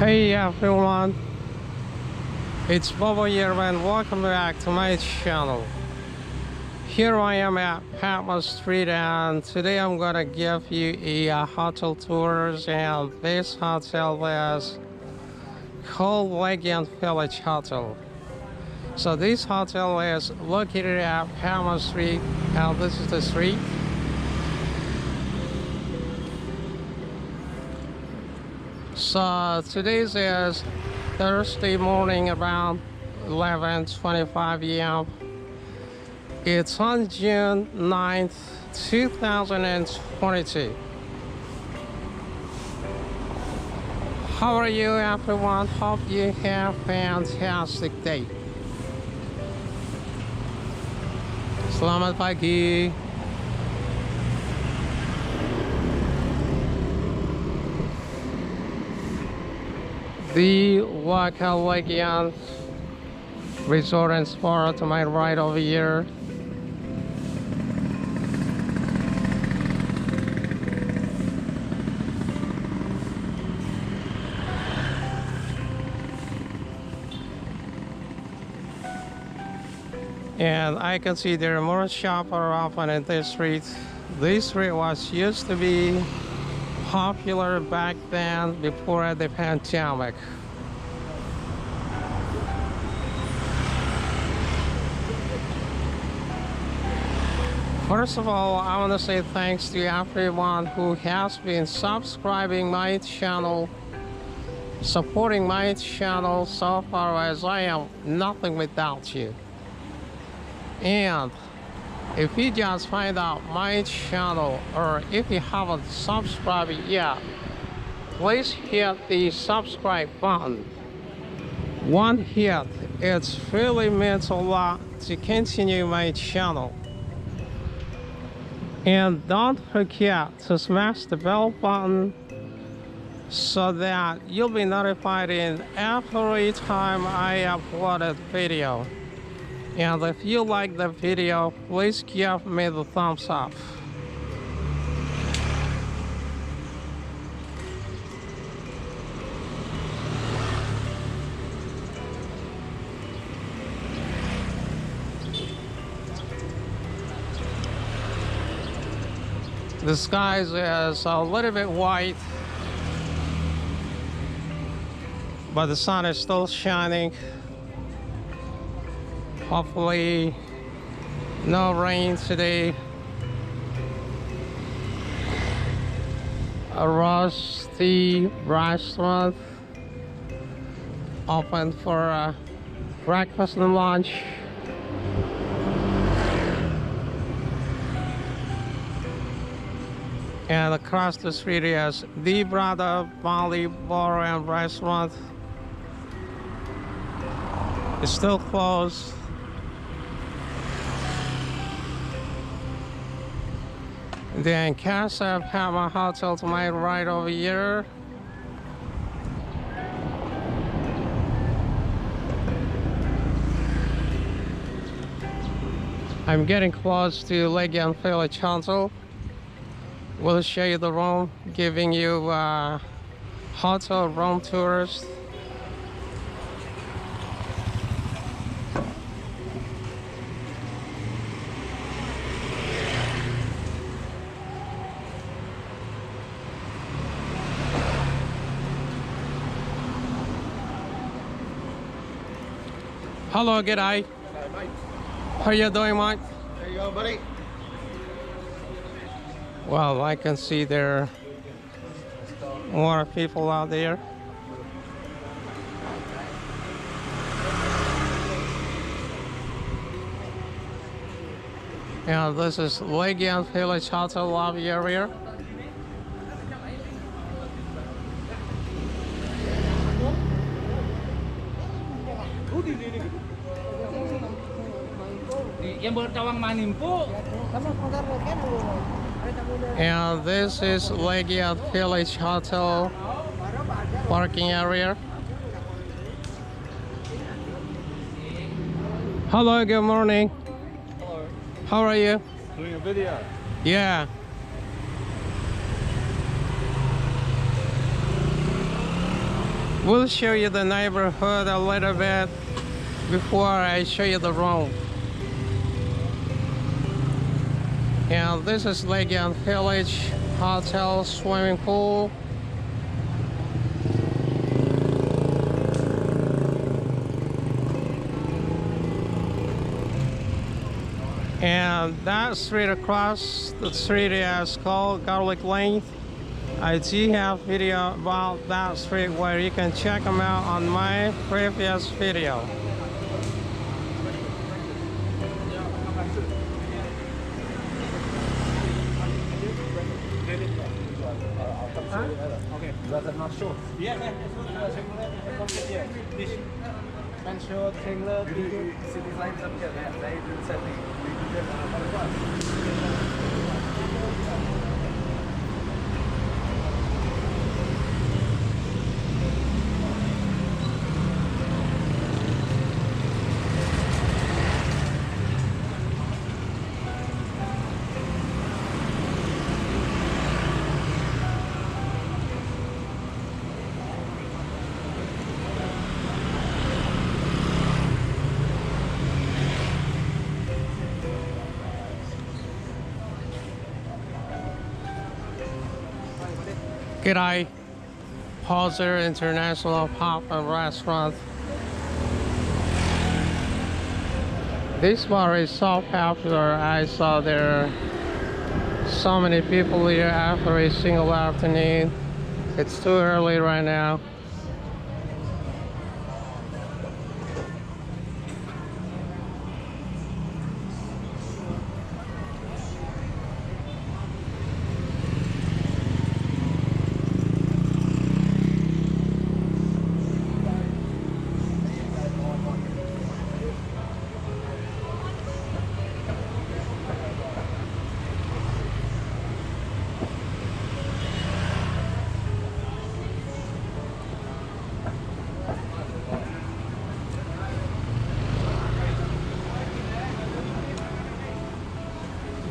Hey everyone, it's Bobo here and welcome back to my channel. Here I am at Padma Street and today I'm gonna give you a hotel tours, and this hotel is called Legian Village Hotel. So this hotel is located at Padma Street, and this is the street. So today's is Thursday morning around 11:25 a.m. It's on June 9th, 2022. How are you everyone? Hope you have a fantastic day. Selamat pagi. The local Legian resort and spa to my right over here. And I can see there are more shops are open in this street. This street was used to be popular back then before the pandemic. First of all, I want to say thanks to everyone who has been subscribing my channel, supporting my channel so far, as I am nothing without you. And if you just find out my channel, or if you haven't subscribed yet, please hit the subscribe button. One hit, it really means a lot to continue my channel. And don't forget to smash the bell button so that you'll be notified in every time I upload a video. And if you like the video, please give me the thumbs up. The sky is a little bit white, but the sun is still shining. Hopefully no rain today. A Rusty restaurant open for breakfast and lunch. And across the street is the Brother Bali Bar and Restaurant. It's still closed. Then Casa Padma Hotel to my right over here. I'm getting close to Legian Village Hotel. We'll show you the room, giving you hotel room tours. Hello, g'day. Hello, mate. How you doing, mate? There you go, buddy. Well, I can see there are more people out there. And this is Legian Village Hotel lobby area. Yang bertawang manim po. And this is Legian Village Hotel parking area. Hello, good morning. Hello. How are you? Doing a video. Yeah. will show you the neighborhood a little bit before I show you the room. And this is Legian Village Hotel swimming pool. And that street across the street is called Garlic Lane. I do have video about that street where you can check them out on my previous video. Okay. Rather not sure. Yeah, this Fresco trailer city lines up here. They do something. G'day, Pauser International Pub and Restaurant. This bar is so popular. I saw there are so many people here after a single afternoon. It's too early right now.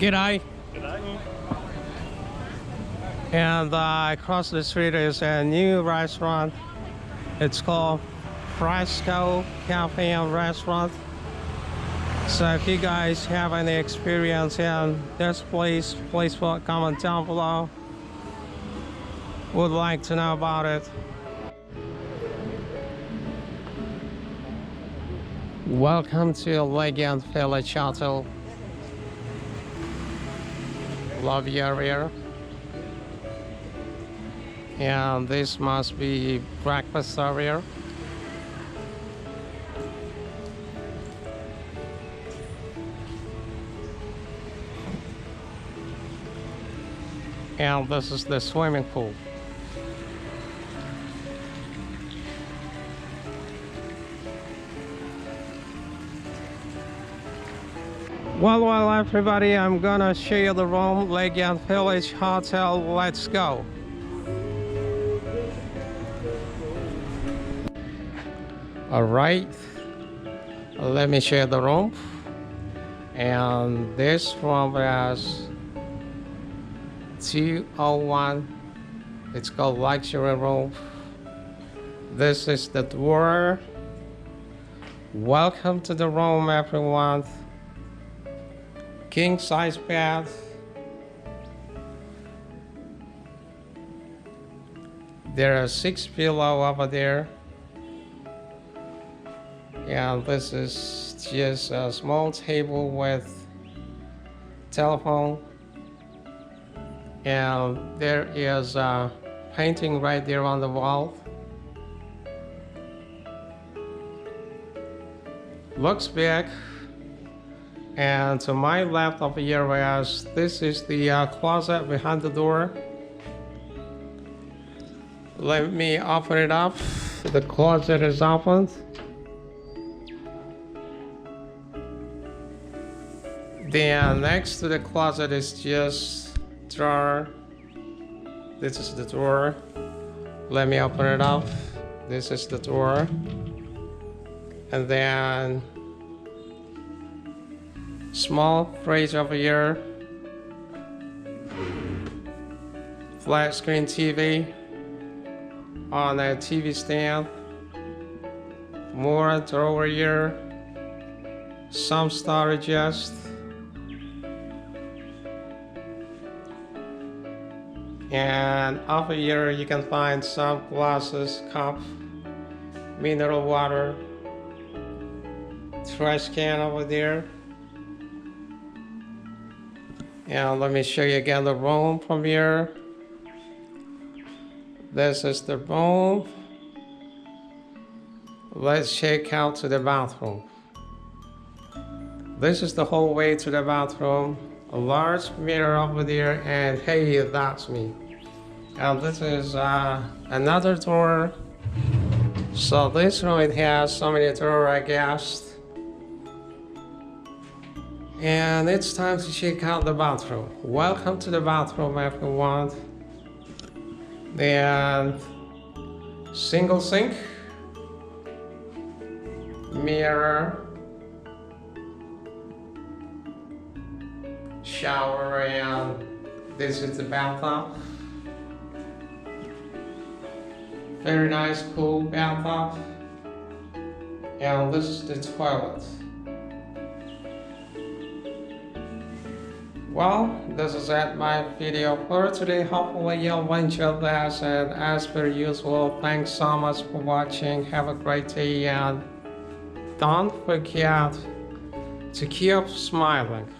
G'day. And across the street is a new restaurant. It's called Fresco Cafe and Restaurant. So if you guys have any experience in this place, please put a comment down below. Would like to know about it. Welcome to Legian Village Hotel. Lobby area. And this must be breakfast area. And this is the swimming pool. Well, everybody, I'm gonna show you the room, Legian Village Hotel. Let's go. All right, let me show you the room. And this room is 201. It's called luxury room. This is the door. Welcome to the room, everyone. King size bed. There are 6 pillows over there. And this is just a small table with telephone. And there is a painting right there on the wall. Looks big. And to my left over here, whereas this is the closet behind the door. Let me open it up. The closet is opened. Then next to the closet is just drawer. This is the drawer. Let me open it up. This is the drawer. And then small fridge over here, flat screen TV, on a TV stand, more drawer here, some storages, and over here you can find some glasses, cup, mineral water, trash can over there. And let me show you again the room from here. This is the room. Let's check out to the bathroom. This is the hallway to the bathroom. A large mirror over there, and hey, that's me. And this is another door. So this room, it has so many doors, I guess. And it's time to check out the bathroom. Welcome to the bathroom, everyone. And single sink, mirror, shower, and this is the bathtub. Very nice, cool bathtub. And this is the toilet. Well, this is it, my video for today. Hopefully you'll enjoy this, and as per usual, thanks so much for watching. Have a great day, and don't forget to keep smiling.